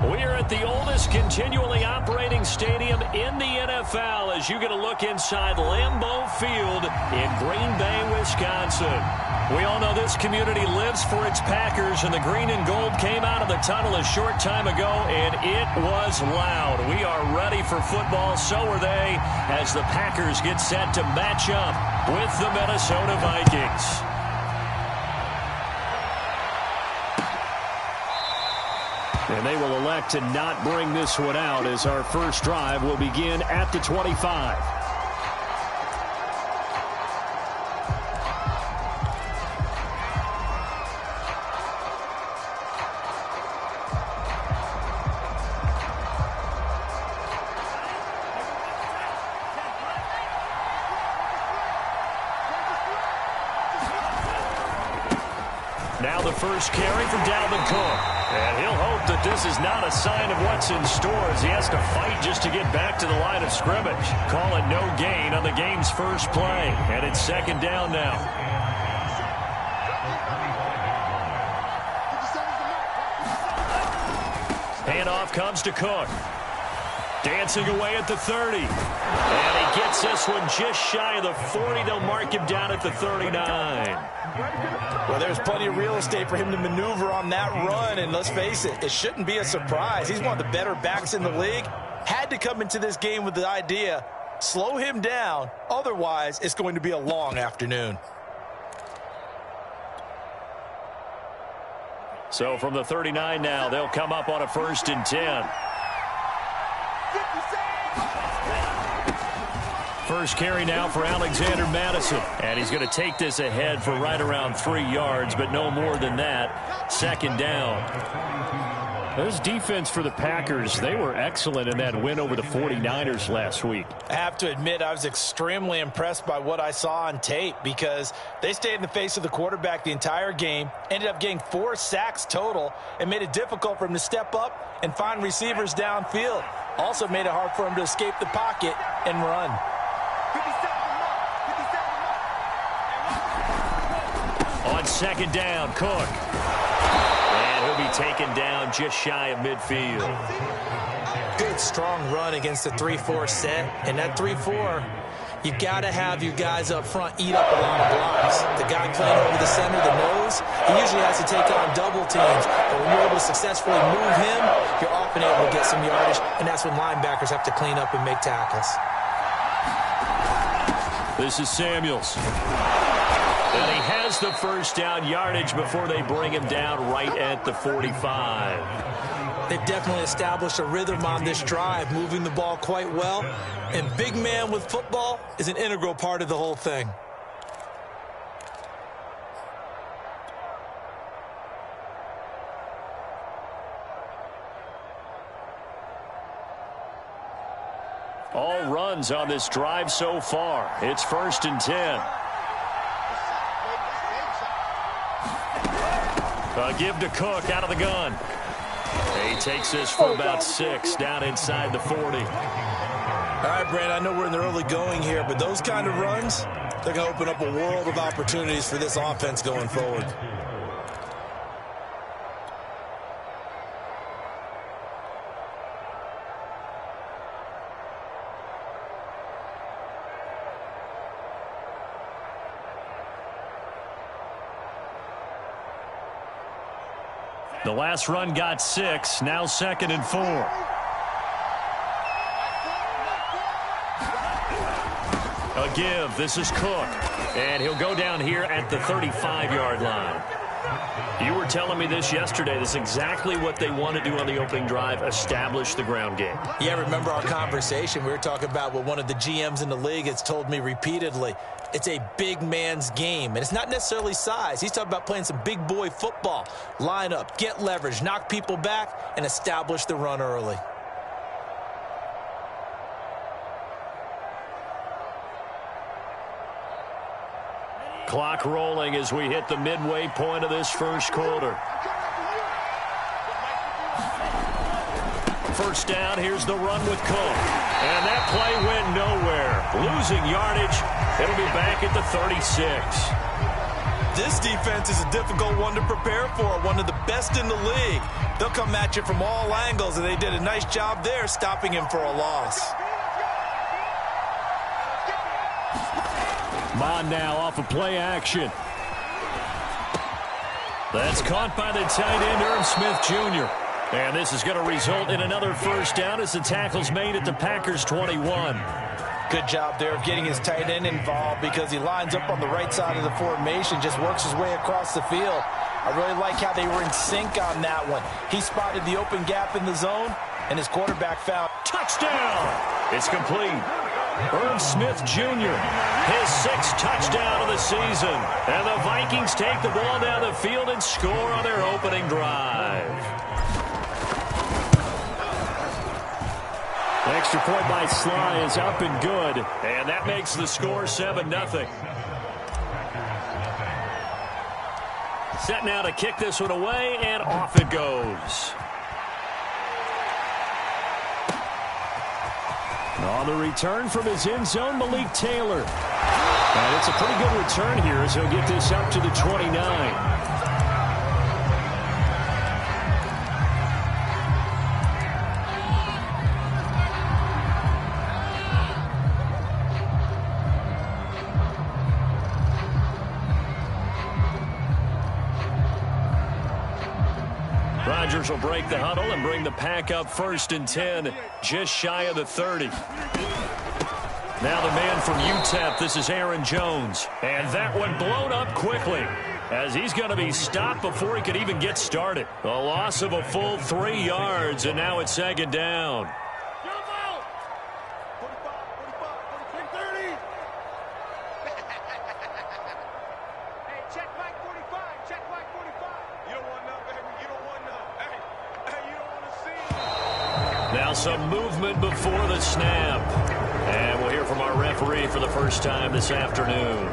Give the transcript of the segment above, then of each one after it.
We are at the oldest continually operating stadium in the NFL as you get a look inside Lambeau Field in Green Bay, Wisconsin. We all know this community lives for its Packers, and the green and gold came out of the tunnel a short time ago, and it was loud. We are ready for football, so are they, as the Packers get set to match up with the Minnesota Vikings. And they will elect to not bring this one out as our first drive will begin at the 25. Now the first carry for Dalvin Cook. And he'll hope that this is not a sign of what's in store as he has to fight just to get back to the line of scrimmage. Call it no gain on the game's first play. And it's second down now. Handoff comes to Cook. Dancing away at the 30. And he gets this one just shy of the 40. They'll mark him down at the 39. Well, there's plenty of real estate for him to maneuver on that run, and let's face it, it shouldn't be a surprise. He's one of the better backs in the league. Had to come into this game with the idea, slow him down, otherwise it's going to be a long afternoon. So from the 39 now, they'll come up on a 1st and 10. First carry now for Alexander Mattison. And he's going to take this ahead for right around 3 yards, but no more than that. Second down. This defense for the Packers, they were excellent in that win over the 49ers last week. I have to admit, I was extremely impressed by what I saw on tape because they stayed in the face of the quarterback the entire game, ended up getting 4 sacks total, and made it difficult for him to step up and find receivers downfield. Also made it hard for him to escape the pocket and run. On second down, Cook. And he'll be taken down just shy of midfield. Good, strong run against the 3-4 set. And that 3-4, you've got to have your guys up front eat up a lot of blocks. The guy playing over the center, the nose, he usually has to take on double teams. But when you're able to successfully move him, you're often able to get some yardage. And that's when linebackers have to clean up and make tackles. This is Samuels. And he has the first down yardage before they bring him down right at the 45. They've definitely established a rhythm on this drive, moving the ball quite well. And big man with football is an integral part of the whole thing. All runs on this drive so far. It's 1st and 10. Give to Cook out of the gun. He takes this for about 6 down inside the 40. All right, Brand, I know we're in the early going here, but those kind of runs, they're going to open up a world of opportunities for this offense going forward. The last run got 6, now 2nd and 4. A give, this is Cook. And he'll go down here at the 35-yard line. You were telling me this yesterday. This is exactly what they want to do on the opening drive, establish the ground game. Yeah, remember our conversation. We were talking about what one of the GMs in the league has told me repeatedly. It's a big man's game, and it's not necessarily size. He's talking about playing some big boy football. Line up, get leverage, knock people back, and establish the run early. Clock rolling as we hit the midway point of this first quarter. First down, here's the run with Cook. And that play went nowhere. Losing yardage. It'll be back at the 36. This defense is a difficult one to prepare for, one of the best in the league. They'll come at you from all angles, and they did a nice job there stopping him for a loss. Bond now off of play action. That's caught by the tight end, Irv Smith Jr. And this is going to result in another first down as the tackle's made at the Packers' 21. Good job there of getting his tight end involved because he lines up on the right side of the formation, just works his way across the field. I really like how they were in sync on that one. He spotted the open gap in the zone, and his quarterback found. Touchdown! It's complete. Irv Smith Jr., his 6th touchdown of the season. And the Vikings take the ball down the field and score on their opening drive. Extra point by Sly is up and good. And that makes the score 7-0. Set now to kick this one away, and off it goes. On the return from his end zone, Malik Taylor. And it's a pretty good return here as he'll get this up to the 29. Rodgers will break the huddle and bring the pack up 1st and 10, just shy of the 30. Now the man from UTEP, this is Aaron Jones. And that one blown up quickly as he's going to be stopped before he could even get started. A loss of a full 3 yards, and now it's 2nd down. Now some movement before the snap. And we'll hear from our referee for the first time this afternoon.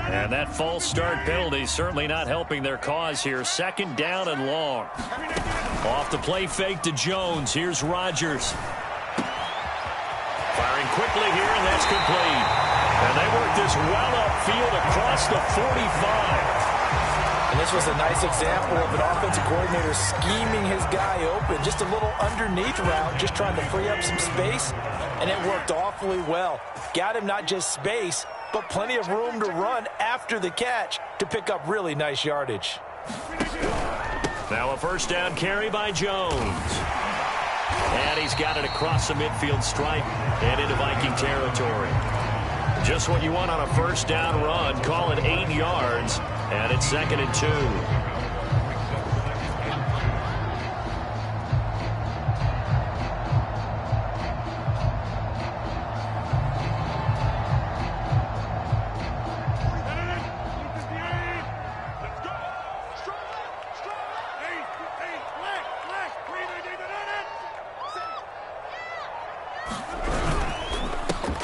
And that false start penalty certainly not helping their cause here. 2nd down and long. Off the play fake to Jones. Here's Rodgers. Firing quickly here, and that's complete. And they work this well upfield across the 45. And this was a nice example of an offensive coordinator scheming his guy open. Just a little underneath route, just trying to free up some space. And it worked awfully well. Got him not just space, but plenty of room to run after the catch to pick up really nice yardage. Now a first down carry by Jones. And he's got it across the midfield stripe and into Viking territory. Just what you want on a first down run. Call it 8 yards, and it's 2nd and 2.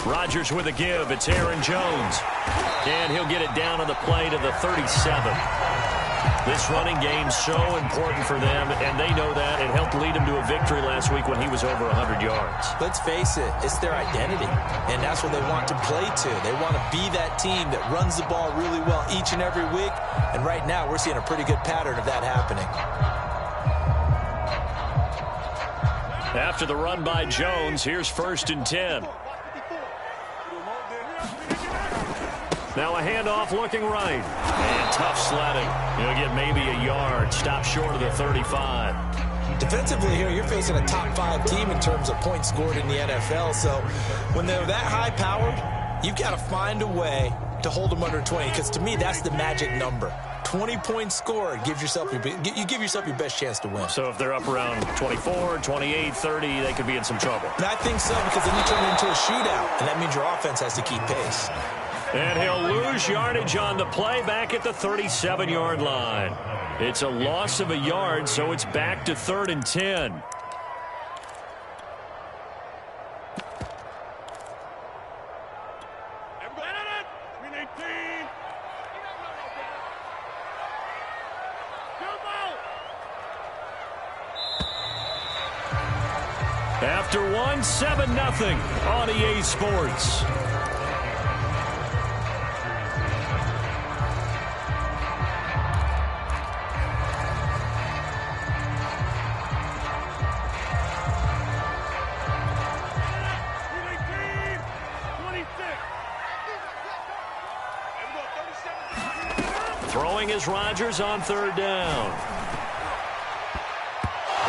Rodgers with a give. It's Aaron Jones. And he'll get it down on the play to the 37. This running game's so important for them, and they know that. It helped lead him to a victory last week when he was over 100 yards. Let's face it, it's their identity, and that's what they want to play to. They want to be that team that runs the ball really well each and every week, and right now we're seeing a pretty good pattern of that happening. After the run by Jones, here's 1st and 10. Now a handoff looking right. And tough sledding. He'll get maybe a yard. Stop short of the 35. Defensively here, you're facing a top 5 team in terms of points scored in the NFL. So when they're that high-powered, you've got to find a way to hold them under 20. Because to me, that's the magic number. 20 points scored gives yourself you give yourself your best chance to win. So if they're up around 24, 28, 30, they could be in some trouble. And I think so, because then you turn it into a shootout, and that means your offense has to keep pace. And he'll lose yardage on the play back at the 37-yard line. It's a loss of a yard, so it's back to 3rd and 10. After one, 7-0 on EA Sports. Throwing is Rodgers on third down.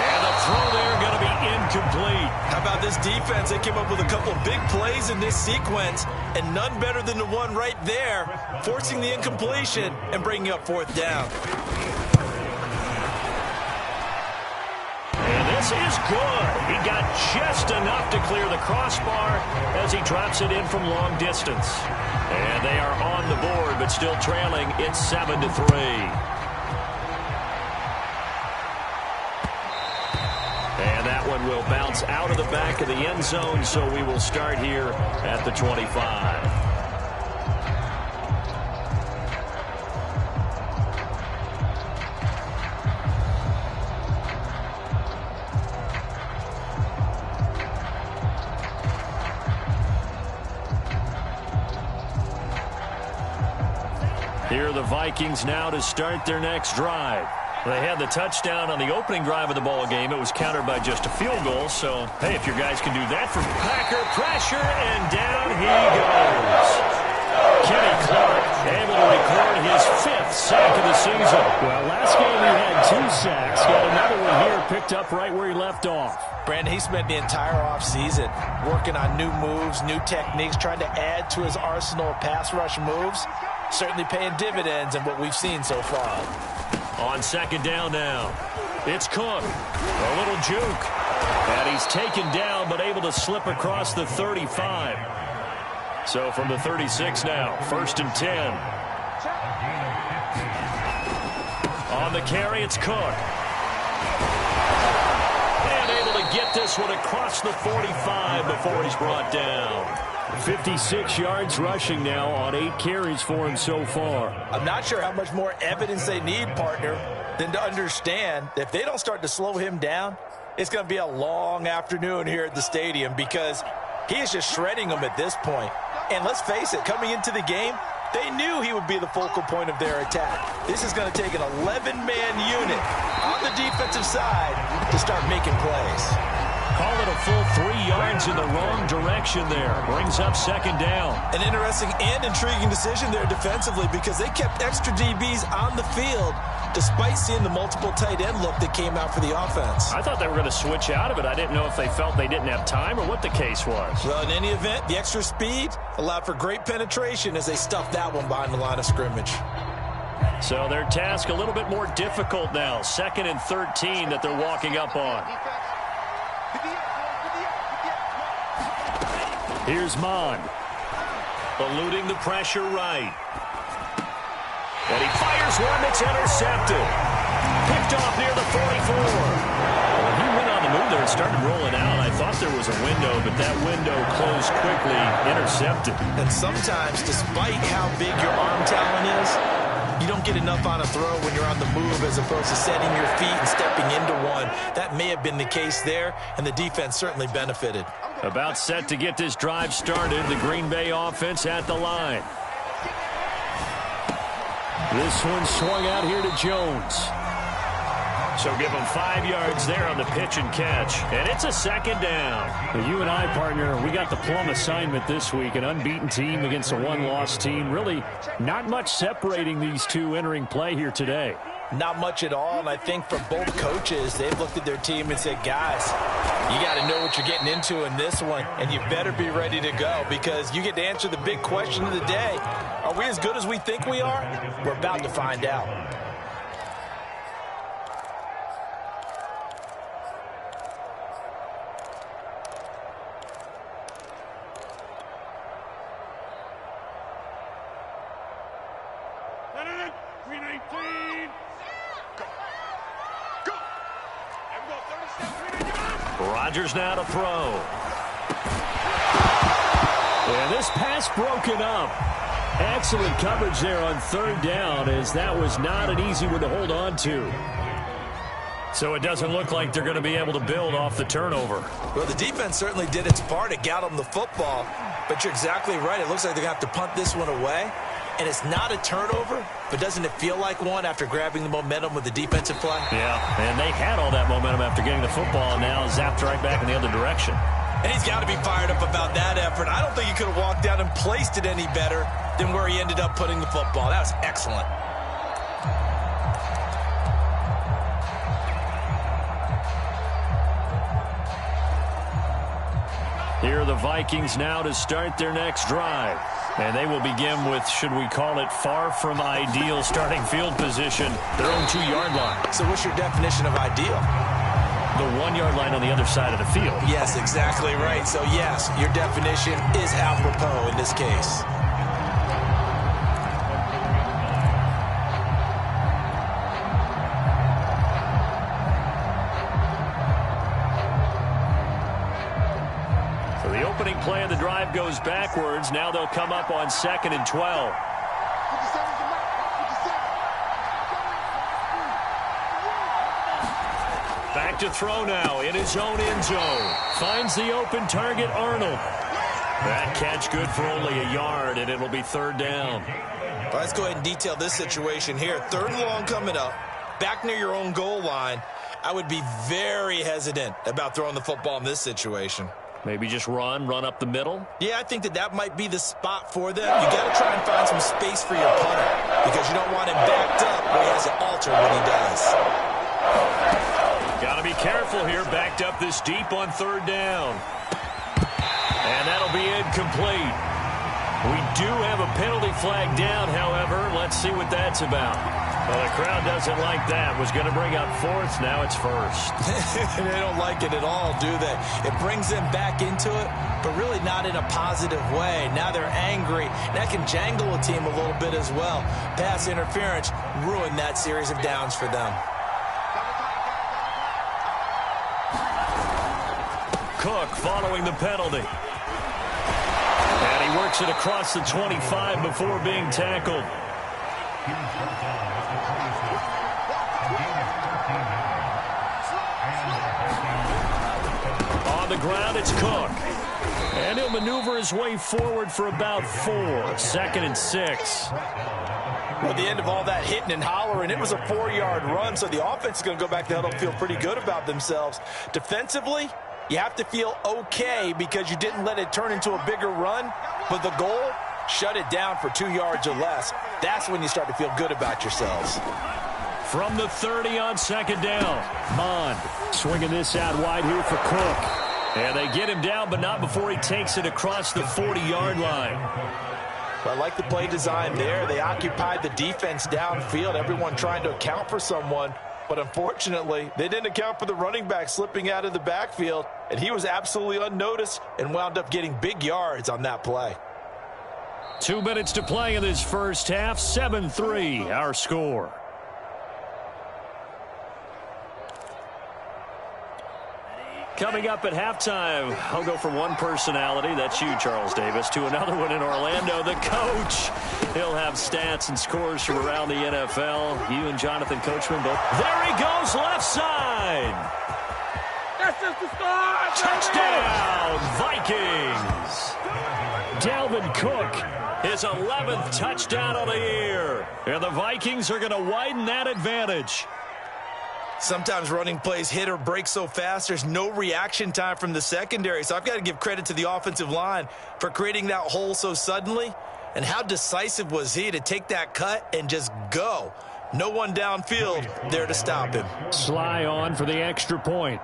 And the throw there going to be incomplete. How about this defense? They came up with a couple of big plays in this sequence, and none better than the one right there, forcing the incompletion and bringing up fourth down. And this is good. He got just enough to clear the crossbar as he drops it in from long distance. And they are on the board, but still trailing. It's 7-3. And that one will bounce out of the back of the end zone, so we will start here at the 25. Here are the Vikings now to start their next drive. They had the touchdown on the opening drive of the ball game. It was countered by just a field goal. So, hey, if your guys can do that for Packer, pressure, and down he goes. Kenny Clark able to record his 5th sack of the season. Well, last game he had 2 sacks. Got another one here, picked up right where he left off. Brandon, he spent the entire offseason working on new moves, new techniques, trying to add to his arsenal of pass rush moves. Certainly paying dividends in what we've seen so far. On second down now, it's Cook. A little juke. And he's taken down, but able to slip across the 35. So from the 36 now, 1st and 10. On the carry, it's Cook. And able to get this one across the 45 before he's brought down. 56 yards rushing now on 8 carries for him so far. I'm not sure how much more evidence they need, partner, than to understand that if they don't start to slow him down, it's going to be a long afternoon here at the stadium because he is just shredding them at this point. And let's face it, coming into the game, they knew he would be the focal point of their attack. This is going to take an 11-man unit on the defensive side to start making plays. Call it a full 3 yards in the wrong direction there. Brings up second down. An interesting and intriguing decision there defensively because they kept extra DBs on the field despite seeing the multiple tight end look that came out for the offense. I thought they were going to switch out of it. I didn't know if they felt they didn't have time or what the case was. Well, in any event, the extra speed allowed for great penetration as they stuffed that one behind the line of scrimmage. So their task a little bit more difficult now. 2nd and 13 that they're walking up on. Here's Mond. Eluding the pressure right. And he fires one that's intercepted. Picked off near the 44. Well, he went on the move there and started rolling out. I thought there was a window, but that window closed quickly. Intercepted. And sometimes, despite how big your arm talent is, you don't get enough on a throw when you're on the move as opposed to setting your feet and stepping into one. That may have been the case there, and the defense certainly benefited. About set to get this drive started. The Green Bay offense at the line. This one swung out here to Jones. So give him 5 yards there on the pitch and catch. And it's a second down. Well, you and I, partner, we got the plum assignment this week. An unbeaten team against a one-loss team. Really not much separating these two entering play here today. Not much at all, and I think for both coaches, they've looked at their team and said, guys, you got to know what you're getting into in this one, and you better be ready to go because you get to answer the big question of the day. Are we as good as we think we are? We're about to find out. Rodgers now to throw. And this pass broken up. Excellent coverage there on third down as that was not an easy one to hold on to. So it doesn't look like they're going to be able to build off the turnover. Well, the defense certainly did its part. It got them the football. But you're exactly right. It looks like they're going to have to punt this one away. And it's not a turnover, but doesn't it feel like one after grabbing the momentum with the defensive play? Yeah, and they had all that momentum after getting the football, and now zapped right back in the other direction. And he's got to be fired up about that effort. I don't think he could have walked down and placed it any better than where he ended up putting the football. That was excellent. Here are the Vikings now to start their next drive. And they will begin with, should we call it, far from ideal starting field position, their own 2-yard line. So what's your definition of ideal? The 1-yard line on the other side of the field. Yes, exactly right. So, yes, your definition is apropos in this case. So the opening play of the drive goes backwards. Now they'll come up on 2nd and 12. Back to throw now in his own end zone. Finds the open target, Arnold. That catch good for only a yard, and it'll be 3rd down. Let's go ahead and detail this situation here. 3rd and long coming up. Back near your own goal line. I would be very hesitant about throwing the football in this situation. Maybe just run up the middle? Yeah, I think that might be the spot for them. You got to try and find some space for your punter because you don't want him backed up where he has to alter when he does. Got to be careful here. Backed up this deep on 3rd down. And that'll be incomplete. We do have a penalty flag down, however. Let's see what that's about. Well, the crowd doesn't like that. Was going to bring up 4th. Now it's 1st. They don't like it at all, do they? It brings them back into it, but really not in a positive way. Now they're angry. That can jangle a team a little bit as well. Pass interference ruined that series of downs for them. Cook following the penalty. And he works it across the 25 before being tackled. On the ground, it's Cook. And he'll maneuver his way forward for about 4. 2nd and 6. Well, at the end of all that hitting and hollering, it was a 4-yard run, so the offense is going to go back to huddle and feel pretty good about themselves. Defensively, you have to feel okay because you didn't let it turn into a bigger run, but the goal, shut it down for 2 yards or less. That's when you start to feel good about yourselves. From the 30 on 2nd down, Mond swinging this out wide here for Cook. And they get him down, but not before he takes it across the 40-yard line. I like the play design there. They occupied the defense downfield, everyone trying to account for someone. But unfortunately, they didn't account for the running back slipping out of the backfield, and he was absolutely unnoticed and wound up getting big yards on that play. 2 minutes to play in this first half. 7-3, our score. Coming up at halftime, I'll go from one personality, that's you, Charles Davis, to another one in Orlando, the coach. He'll have stats and scores from around the NFL. You and Jonathan Coachman both. There he goes, left side. That's just the start. Touchdown, Vikings. Dalvin Cook, his 11th touchdown of the year. And the Vikings are going to widen that advantage. Sometimes running plays hit or break so fast, there's no reaction time from the secondary. So I've got to give credit to the offensive line for creating that hole so suddenly. And how decisive was he to take that cut and just go? No one downfield there to stop him. Sly on for the extra point.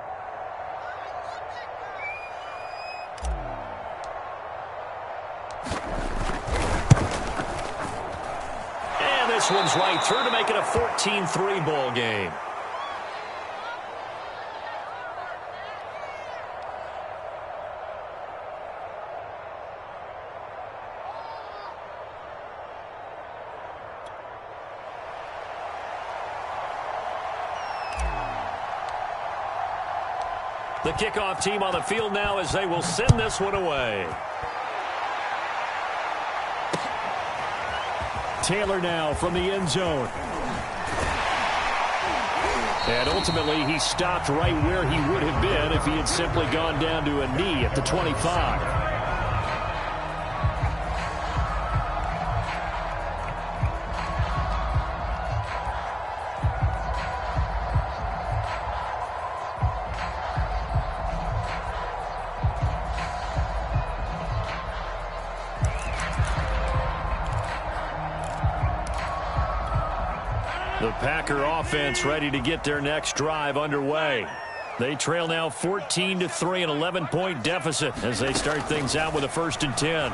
And this one's right through to make it a 14-3 ball game. The kickoff team on the field now as they will send this one away. Taylor now from the end zone. And ultimately, he stopped right where he would have been if he had simply gone down to a knee at the 25. The Packer offense ready to get their next drive underway. They trail now 14-3, an 11-point deficit as they start things out with a 1st and 10.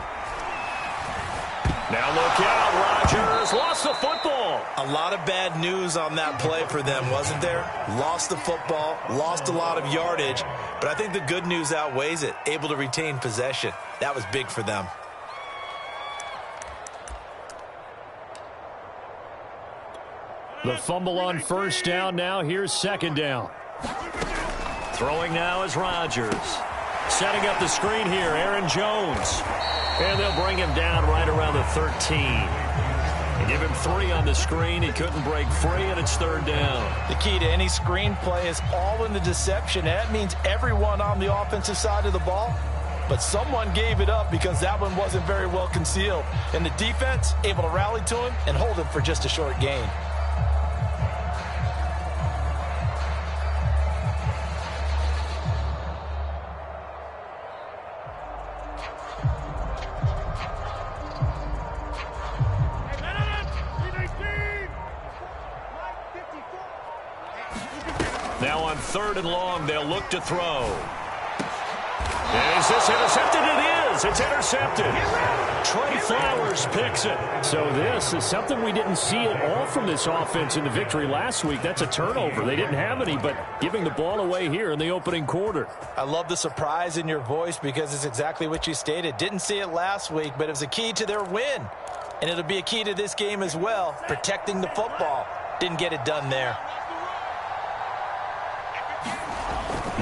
Now look out, Rodgers lost the football. A lot of bad news on that play for them, wasn't there? Lost the football, lost a lot of yardage, but I think the good news outweighs it. Able to retain possession. That was big for them. The fumble on 1st down. Now here's 2nd down. Throwing now is Rodgers. Setting up the screen here, Aaron Jones. And they'll bring him down right around the 13. They give him 3 on the screen. He couldn't break free, and it's 3rd down. The key to any screen play is all in the deception. That means everyone on the offensive side of the ball. But someone gave it up because that one wasn't very well concealed. And the defense able to rally to him and hold him for just a short gain. Now on 3rd and long, they'll look to throw. Is this intercepted? It is. It's intercepted. Trey Flowers picks it. So this is something we didn't see at all from this offense in the victory last week. That's a turnover. They didn't have any, but giving the ball away here in the opening quarter. I love the surprise in your voice because it's exactly what you stated. Didn't see it last week, but it was a key to their win. And it'll be a key to this game as well, protecting the football. Didn't get it done there.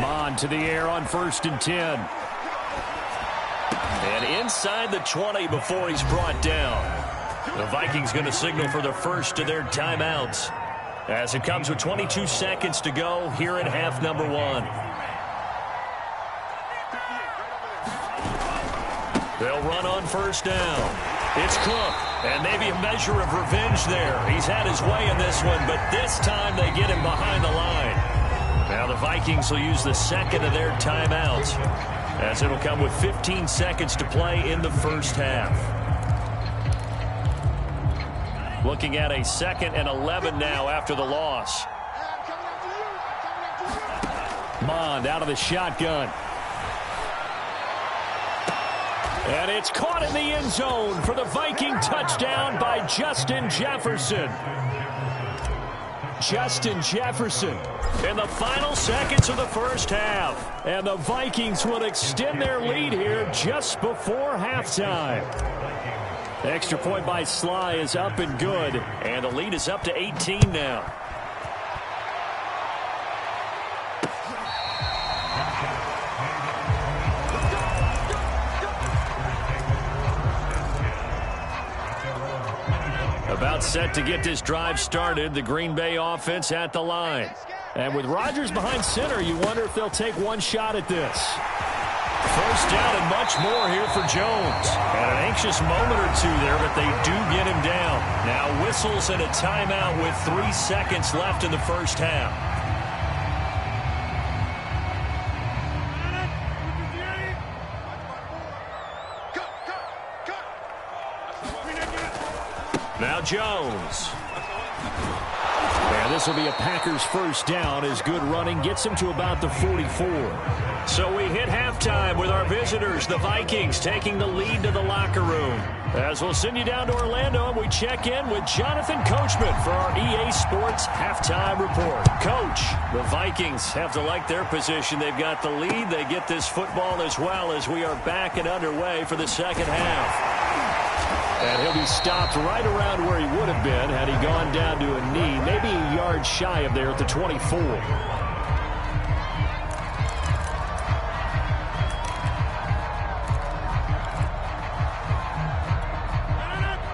Mond to the air on 1st and 10. And inside the 20 before he's brought down. The Vikings going to signal for the first of their timeouts as it comes with 22 seconds to go here at half number 1. They'll run on 1st down. It's Cook, and maybe a measure of revenge there. He's had his way in this one, but this time they get him behind the line. Now the Vikings will use the 2nd of their timeouts as it'll come with 15 seconds to play in the 1st half. Looking at a 2nd and 11 now after the loss. Mond out of the shotgun. And it's caught in the end zone for the Viking touchdown by Justin Jefferson. Justin Jefferson in the final seconds of the 1st half. And the Vikings will extend their lead here just before halftime. The extra point by Sly is up and good. And the lead is up to 18 now. About set to get this drive started, the Green Bay offense at the line. And with Rodgers behind center, you wonder if they'll take one shot at this. 1st down and much more here for Jones. And an anxious moment or two there, but they do get him down. Now whistles and a timeout with 3 seconds left in the 1st half. Now Jones. And this will be a Packers 1st down as good running gets him to about the 44. So we hit halftime with our visitors, the Vikings, taking the lead to the locker room. As we'll send you down to Orlando, and we check in with Jonathan Coachman for our EA Sports Halftime Report. Coach, the Vikings have to like their position. They've got the lead. They get this football as well as we are back and underway for the 2nd half. And he'll be stopped right around where he would have been had he gone down to a knee, maybe a yard shy of there at the 24.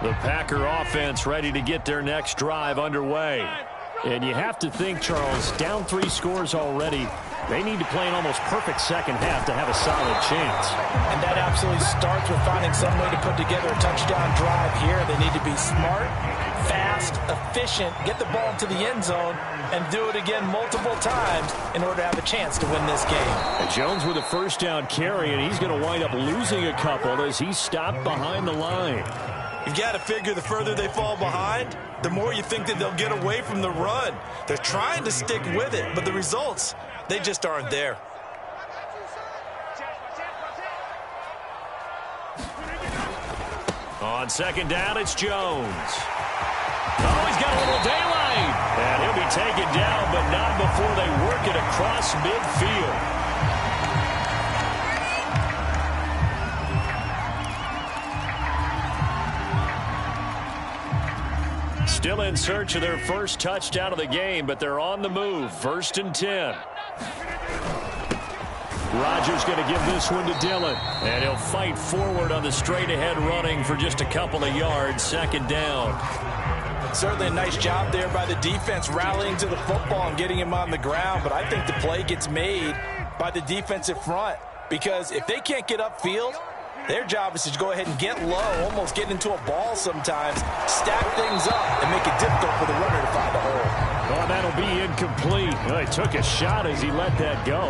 The Packer offense ready to get their next drive underway. And you have to think, Charles, down 3 scores already. They need to play an almost perfect second half to have a solid chance. And that absolutely starts with finding some way to put together a touchdown drive here. They need to be smart, fast, efficient, get the ball into the end zone, and do it again multiple times in order to have a chance to win this game. And Jones with a first down carry, and he's going to wind up losing a couple as he's stopped behind the line. You've got to figure the further they fall behind, the more you think that they'll get away from the run. They're trying to stick with it, but the results, they just aren't there. On second down, it's Jones. Oh, he's got a little daylight. And he'll be taken down, but not before they work it across midfield. Still in search of their first touchdown of the game, but they're on the move. 1st and 10. Rodgers going to give this one to Dillon. And he'll fight forward on the straight-ahead running for just a couple of yards. 2nd down. Certainly a nice job there by the defense rallying to the football and getting him on the ground. But I think the play gets made by the defensive front. Because if they can't get upfield, their job is to go ahead and get low, almost get into a ball sometimes, stack things up, and make it difficult for the runner to find a hole. Well, that'll be incomplete. Well, he took a shot as he let that go,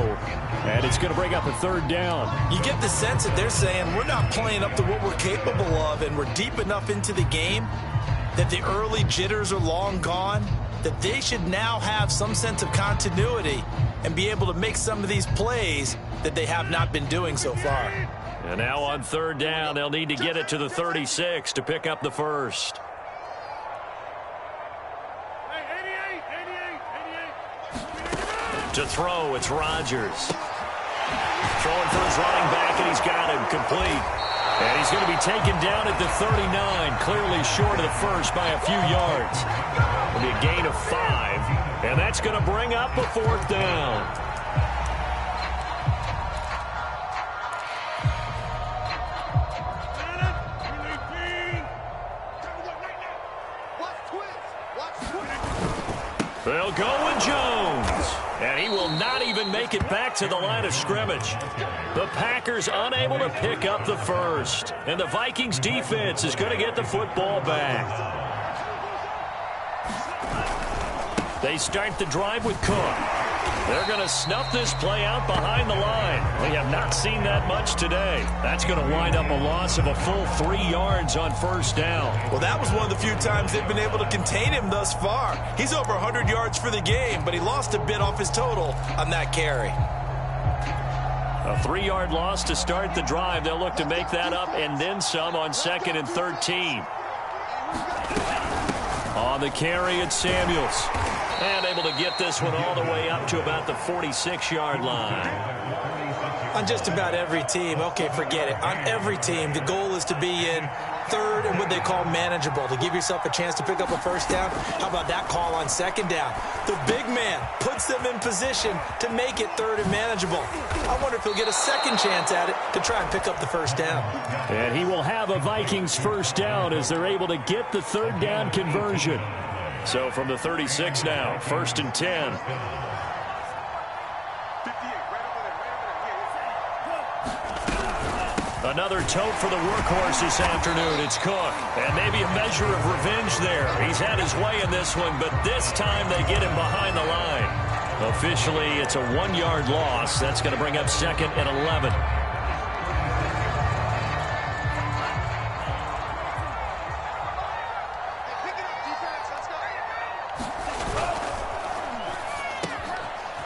and it's going to bring up a 3rd down. You get the sense that they're saying we're not playing up to what we're capable of, and we're deep enough into the game that the early jitters are long gone, that they should now have some sense of continuity and be able to make some of these plays that they have not been doing so far. And now on 3rd down, they'll need to get it to the 36 to pick up the first. To throw, it's Rodgers. Throwing for his running back, and he's got him complete. And he's going to be taken down at the 39, clearly short of the first by a few yards. It'll be a gain of 5, and that's going to bring up a 4th down. They'll go with Jones, and he will not even make it back to the line of scrimmage. The Packers unable to pick up the first, and the Vikings defense is going to get the football back. They start the drive with Cook. They're going to snuff this play out behind the line. We have not seen that much today. That's going to wind up a loss of a full 3 yards on 1st down. Well, that was one of the few times they've been able to contain him thus far. He's over 100 yards for the game, but he lost a bit off his total on that carry. A 3-yard loss to start the drive. They'll look to make that up and then some on 2nd and 13. On the carry, it's Samuels. And able to get this one all the way up to about the 46-yard line. On just about every team, okay, forget it. On every team, the goal is to be in 3rd and what they call manageable, to give yourself a chance to pick up a 1st down. How about that call on 2nd down? The big man puts them in position to make it 3rd and manageable. I wonder if he'll get a second chance at it to try and pick up the 1st down. And he will have a Vikings 1st down as they're able to get the 3rd down conversion. So from the 36 now, 1st and 10. Another tote for the workhorse this afternoon. It's Cook. And maybe a measure of revenge there. He's had his way in this one, but this time they get him behind the line. Officially, it's a 1-yard loss. That's going to bring up 2nd and 11.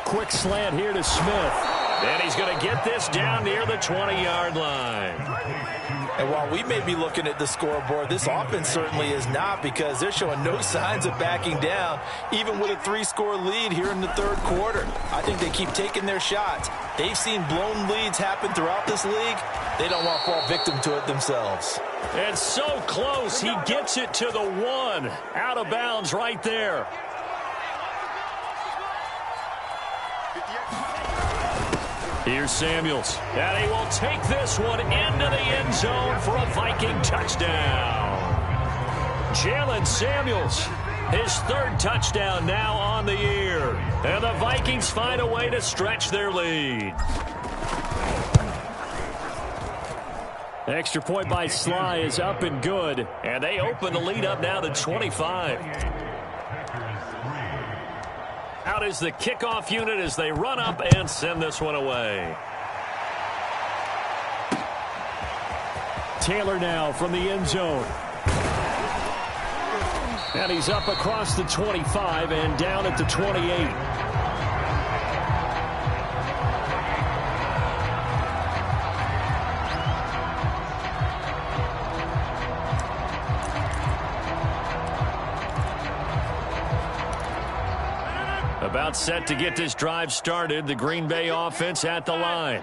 Quick slant here to Smith. And he's going to get this down near the 20-yard line. And while we may be looking at the scoreboard, this offense certainly is not, because they're showing no signs of backing down, even with a 3-score lead here in the 3rd quarter. I think they keep taking their shots. They've seen blown leads happen throughout this league. They don't want to fall victim to it themselves. And so close, he gets it to the 1. Out of bounds right there. Here's Samuels, and he will take this one into the end zone for a Viking touchdown. Jalen Samuels His third touchdown now on the year. And the Vikings find a way to stretch their lead. Extra point by Sly is up and good. And they open the lead up now to 25. Out is the kickoff unit as they run up and send this one away. Taylor now from the end zone. And he's up across the 25 and down at the 28. About set to get this drive started. The Green Bay offense at the line.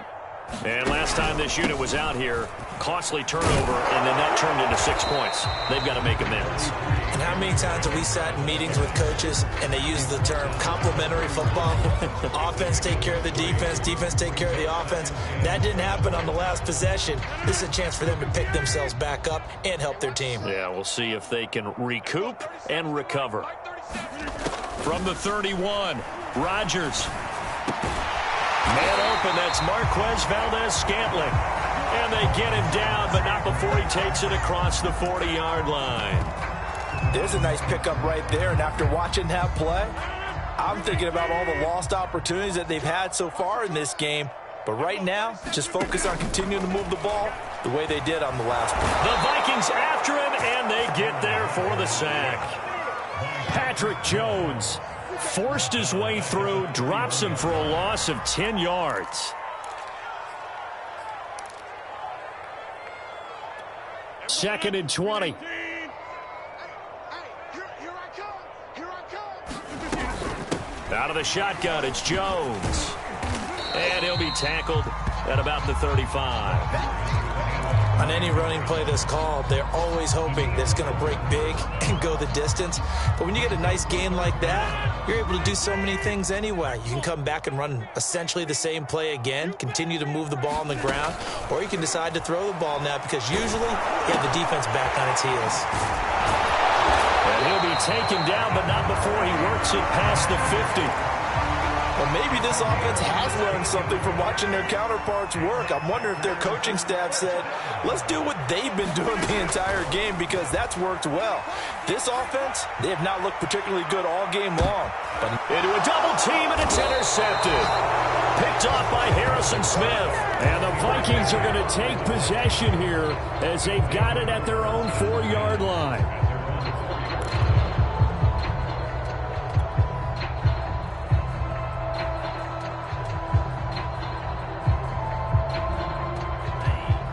And last time this unit was out here, costly turnover, and then that turned into 6 points. They've got to make amends. And how many times have we sat in meetings with coaches and they use the term complementary football? Offense take care of the defense, defense take care of the offense. That didn't happen on the last possession. This is a chance for them to pick themselves back up and help their team. Yeah, we'll see if they can recoup and recover. From the 31, Rodgers. Man open, that's Marquez Valdes-Scantling. And they get him down, but not before he takes it across the 40-yard line. There's a nice pickup right there, and after watching that play, I'm thinking about all the lost opportunities that they've had so far in this game. But right now, just focus on continuing to move the ball the way they did on the last one. The Vikings after him, and they get there for the sack. Patrick Jones forced his way through, drops him for a loss of 10 yards. Second and 20. Out of the shotgun, it's Jones. And he'll be tackled at about the 35. On any running play that's called, they're always hoping that it's going to break big and go the distance. But when you get a nice gain like that, you're able to do so many things anyway. You can come back and run essentially the same play again, continue to move the ball on the ground, or you can decide to throw the ball now because usually you have the defense back on its heels. And he'll be taken down, but not before he works it past the 50. Well, maybe this offense has learned something from watching their counterparts work. I'm wondering if their coaching staff said, let's do what they've been doing the entire game because that's worked well. This offense, they have not looked particularly good all game long. But into a double team, and it's intercepted. Picked off by Harrison Smith. And the Vikings are going to take possession here as they've got it at their own 4-yard line.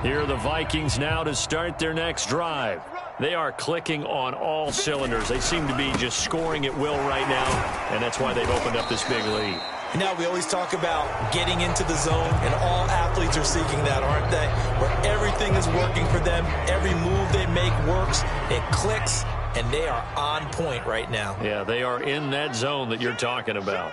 Here are the Vikings now to start their next drive. They are clicking on all cylinders. They seem to be just scoring at will right now, and that's why they've opened up this big lead. Now, we always talk about getting into the zone, and all athletes are seeking that, aren't they? Where everything is working for them, every move they make works, it clicks, and they are on point right now. Yeah, they are in that zone that you're talking about.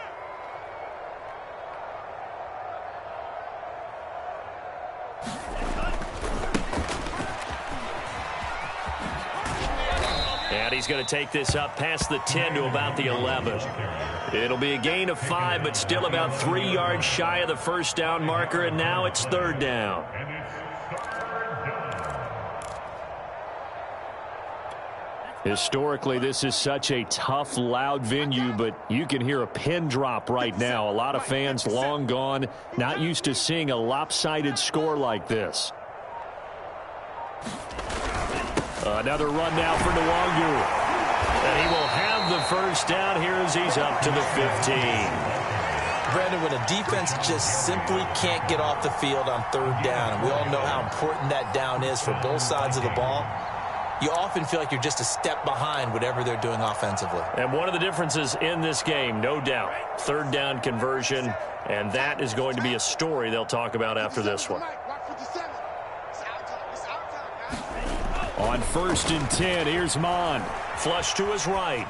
And he's going to take this up past the 10 to about the 11. It'll be a gain of 5, but still about 3 yards shy of the first down marker, and now it's third down. Historically, this is such a tough, loud venue, but you can hear a pin drop right now. A lot of fans long gone, not used to seeing a lopsided score like this. Another run now for Nwangu. And he will have the first down here as he's up to the 15. Brandon, when a defense just simply can't get off the field on third down, and we all know how important that down is for both sides of the ball, you often feel like you're just a step behind whatever they're doing offensively. And one of the differences in this game, no doubt, third down conversion, and that is going to be a story they'll talk about after this one. On 1st and 10, here's Mond. Flush to his right.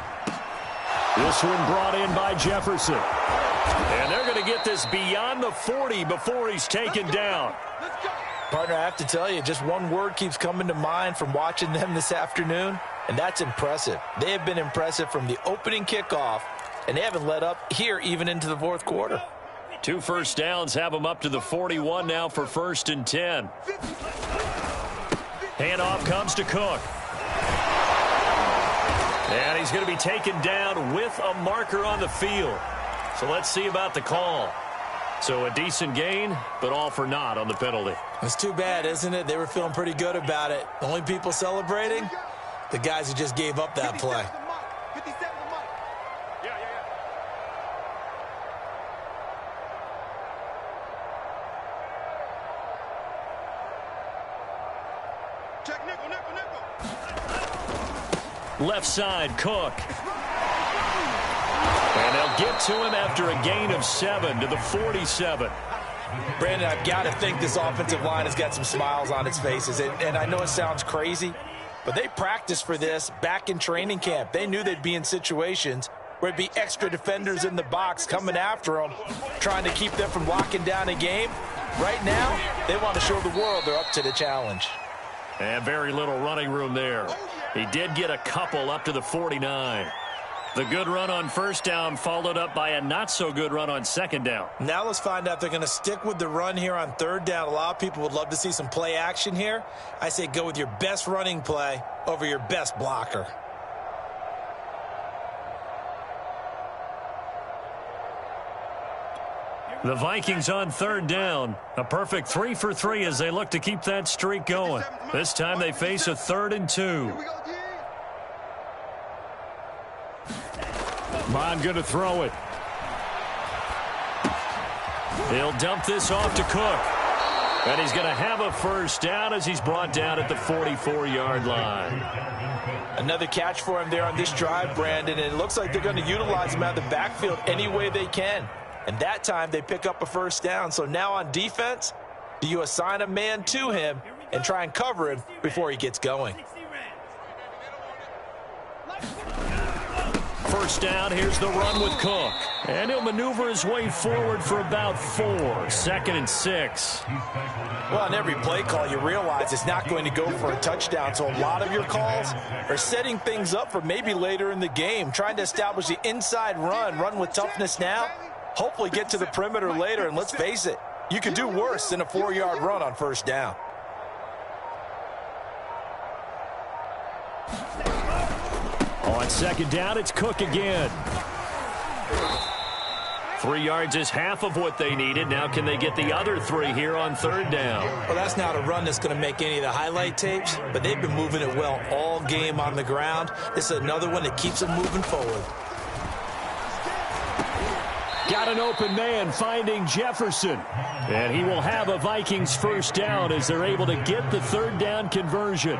This one brought in by Jefferson. And they're going to get this beyond the 40 before he's taken down. Partner, I have to tell you, just one word keeps coming to mind from watching them this afternoon. and that's impressive. They have been impressive from the opening kickoff, and they haven't let up here even into the fourth quarter. 2 first downs have them up to the 41 now for 1st and 10. Handoff comes to Cook. And he's going to be taken down with a marker on the field. So let's see about the call. So a decent gain, but all for naught on the penalty. It's too bad, isn't it? They were feeling pretty good about it. The only people celebrating, the guys who just gave up that play. Left side, Cook. And they'll get to him after a gain of 7 to the 47. Brandon, I've got to think this offensive line has got some smiles on its faces. And I know it sounds crazy, but they practiced for this back in training camp. They knew they'd be in situations where it'd be extra defenders in the box coming after them, trying to keep them from locking down a game. Right now, they want to show the world they're up to the challenge. And very little running room there. He did get a couple up to the 49. The good run on first down followed up by a not-so-good run on second down. Now let's find out if they're going to stick with the run here on third down. A lot of people would love to see some play action here. I say go with your best running play over your best blocker. The Vikings on third down. A perfect 3 for 3 as they look to keep that streak going. This time they face a 3rd and 2. Bond going to throw it. He'll dump this off to Cook. And he's going to have a first down as he's brought down at the 44-yard line. Another catch for him there on this drive, Brandon, and it looks like they're going to utilize him out of the backfield any way they can. And that time they pick up a first down. So now on defense, do you assign a man to him and try and cover him before he gets going? First down, here's the run with Cook. And he'll maneuver his way forward for about 4. 2nd and 6. Well, on every play call, you realize it's not going to go for a touchdown. So a lot of your calls are setting things up for maybe later in the game, trying to establish the inside run with toughness now, hopefully get to the perimeter later. And let's face it, you could do worse than a 4-yard run on first down. On second down, it's Cook again. 3 yards is half of what they needed. Now can they get the other 3 here on third down? Well, that's not a run that's going to make any of the highlight tapes, but they've been moving it well all game on the ground. This is another one that keeps them moving forward. Got an open man finding Jefferson. And he will have a Vikings first down as they're able to get the third down conversion.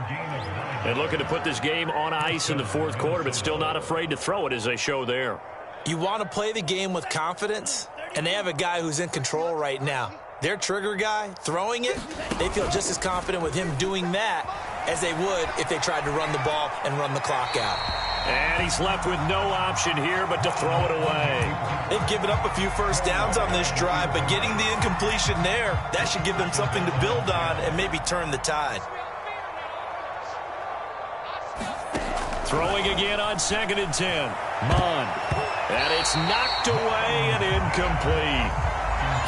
And looking to put this game on ice in the fourth quarter, but still not afraid to throw it as they show there. You want to play the game with confidence, and they have a guy who's in control right now. Their trigger guy, throwing it, they feel just as confident with him doing that as they would if they tried to run the ball and run the clock out. And he's left with no option here but to throw it away. They've given up a few first downs on this drive, but getting the incompletion there, that should give them something to build on and maybe turn the tide. Throwing again on 2nd and 10. Mond. And it's knocked away and incomplete.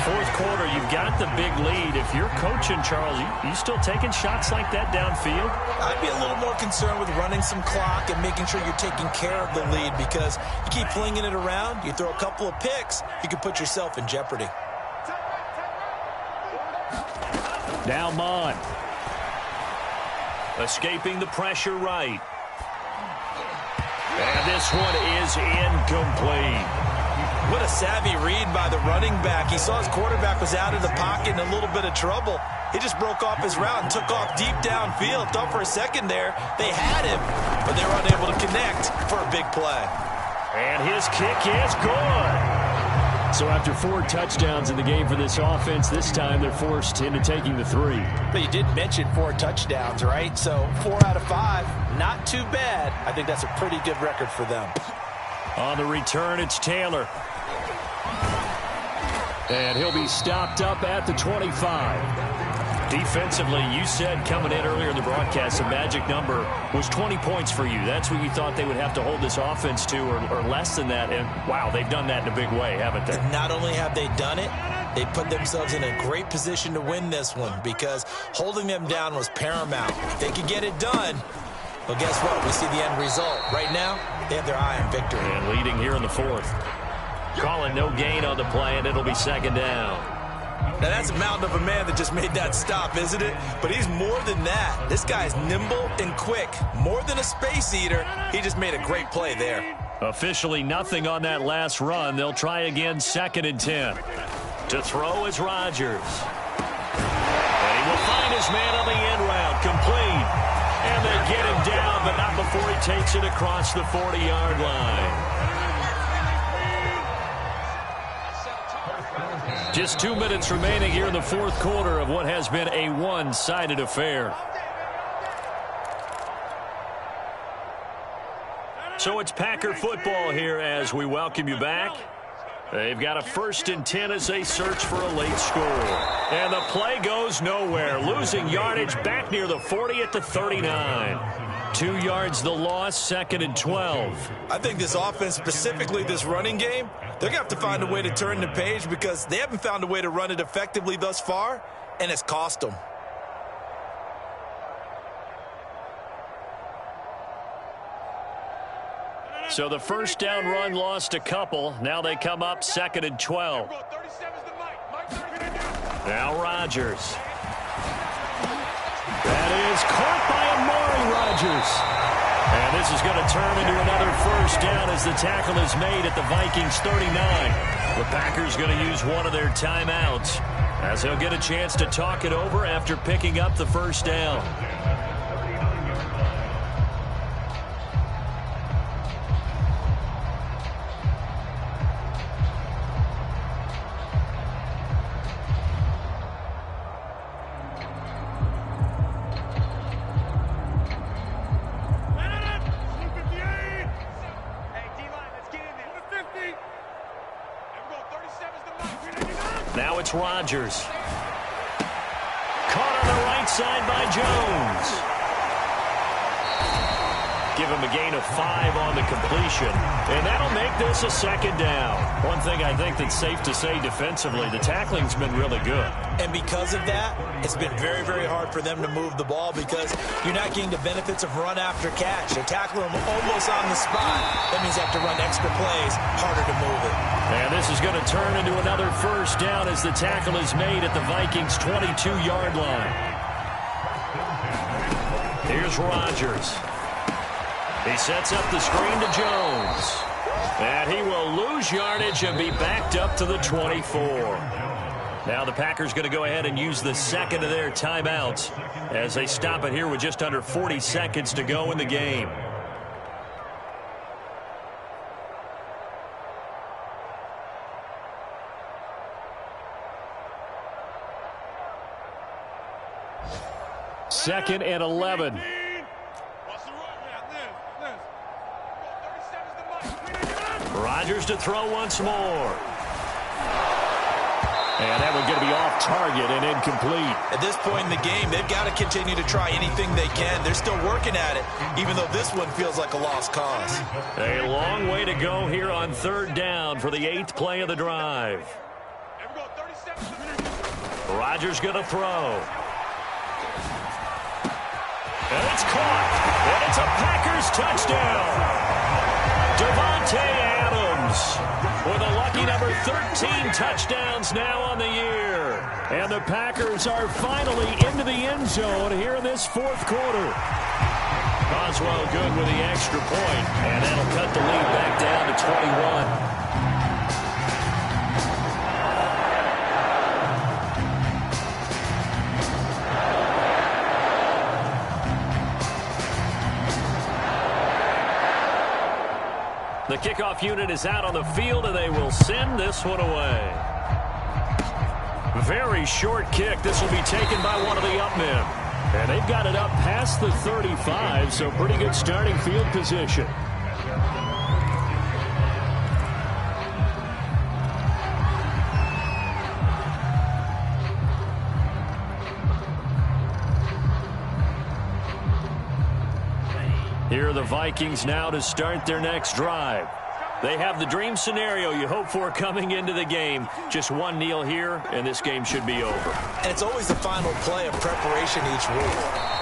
Fourth quarter, you've got the big lead. If you're coaching, Charles, you still taking shots like that downfield? I'd be a little more concerned with running some clock and making sure you're taking care of the lead, because you keep flinging it around, you throw a couple of picks, you can put yourself in jeopardy. Now Mond. Escaping the pressure right. And this one is incomplete. What a savvy read by the running back. He saw his quarterback was out of the pocket in a little bit of trouble. He just broke off his route and took off deep downfield. Thought for a second there they had him, but they were unable to connect for a big play. And his kick is good. So after 4 touchdowns in the game for this offense, this time they're forced into taking the 3. But you did mention 4 touchdowns, right? So 4 out of 5, not too bad. I think that's a pretty good record for them. On the return, it's Taylor. And he'll be stopped up at the 25. Defensively, you said coming in earlier in the broadcast, the magic number was 20 points for you. That's what you thought they would have to hold this offense to, or less than that. And, wow, they've done that in a big way, haven't they? Not only have they done it, they put themselves in a great position to win this one because holding them down was paramount. If they could get it done, well, guess what? We see the end result. Right now, they have their eye on victory. And leading here in the fourth. Calling no gain on the play, and it'll be second down. Now, that's a mountain of a man that just made that stop, isn't it? But he's more than that. This guy's nimble and quick. More than a space eater, he just made a great play there. Officially nothing on that last run. They'll try again, 2nd and 10. To throw is Rodgers. And he will find his man on the end route. Complete. And they get him down, but not before he takes it across the 40-yard line. Just 2 minutes remaining here in the fourth quarter of what has been a one-sided affair. So it's Packer football here as we welcome you back. They've got a 1st and 10 as they search for a late score. And the play goes nowhere. Losing yardage back near the 40 at the 39. 2 yards the loss, 2nd and 12. I think this offense, specifically this running game, they're going to have to find a way to turn the page because they haven't found a way to run it effectively thus far, and it's cost them. So the first down run lost a couple. Now they come up 2nd and 12. Now Rodgers. That is caught by Amari Rodgers. And this is going to turn into another first down as the tackle is made at the Vikings 39. The Packers going to use one of their timeouts as they'll get a chance to talk it over after picking up the first down. Now it's Rodgers. Caught on the right side by Jones. Give him a gain of 5 on the completion. And that'll make this a second down. One thing I think that's safe to say defensively, the tackling's been really good. And because of that, it's been very, very hard for them to move the ball because you're not getting the benefits of run after catch. They're tackling them almost on the spot. That means they have to run extra plays, harder to move it. And this is going to turn into another first down as the tackle is made at the Vikings' 22-yard line. Here's Rodgers. He sets up the screen to Jones. And he will lose yardage and be backed up to the 24. Now the Packers going to go ahead and use the second of their timeouts as they stop it here with just under 40 seconds to go in the game. Second and 11. Rodgers to throw once more. And that one's going to be off target and incomplete. At this point in the game, they've got to continue to try anything they can. They're still working at it, even though this one feels like a lost cause. A long way to go here on 3rd down for the 8th play of the drive. Rodgers going to throw. And it's caught. And it's a Packers touchdown. Davante Adams with a lucky number 13 touchdowns now on the year. And the Packers are finally into the end zone here in this fourth quarter. Boswell good with the extra point, and that'll cut the lead back down to 21. The kickoff unit is out on the field, and they will send this one away. Very short kick. This will be taken by one of the up men. And they've got it up past the 35, so pretty good starting field position. Here are the Vikings now to start their next drive. They have the dream scenario you hope for coming into the game. Just one kneel here, and this game should be over. And it's always the final play of preparation each week.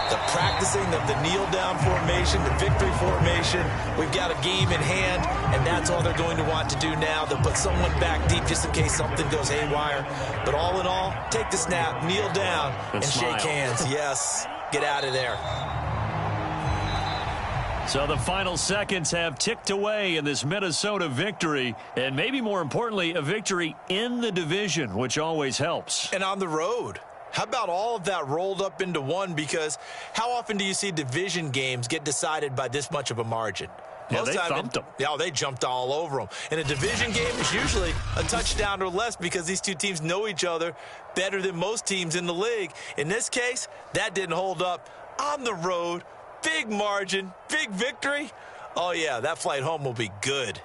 The practicing of the kneel-down formation, the victory formation. We've got a game in hand, and that's all they're going to want to do now. They'll put someone back deep just in case something goes haywire. But all in all, take the snap, kneel down, and shake hands. Yes, get out of there. So the final seconds have ticked away in this Minnesota victory, and maybe more importantly, a victory in the division, which always helps. And on the road. How about all of that rolled up into one? Because how often do you see division games get decided by this much of a margin? Yeah, they thumped them. Yeah, they jumped all over them. And a division game is usually a touchdown or less because these two teams know each other better than most teams in the league. In this case, that didn't hold up. On the road, big margin, big victory. Oh, yeah, that flight home will be good.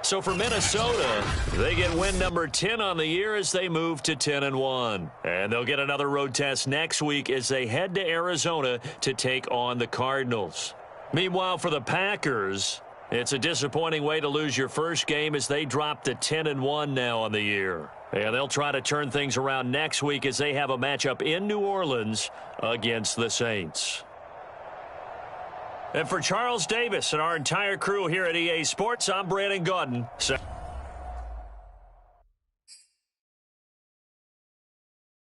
So for Minnesota, they get win number 10 on the year as they move to 10-1. And they'll get another road test next week as they head to Arizona to take on the Cardinals. Meanwhile, for the Packers, it's a disappointing way to lose your first game as they drop to 10-1 now on the year. And they'll try to turn things around next week as they have a matchup in New Orleans against the Saints. And for Charles Davis and our entire crew here at EA Sports, I'm Brandon Gaudin.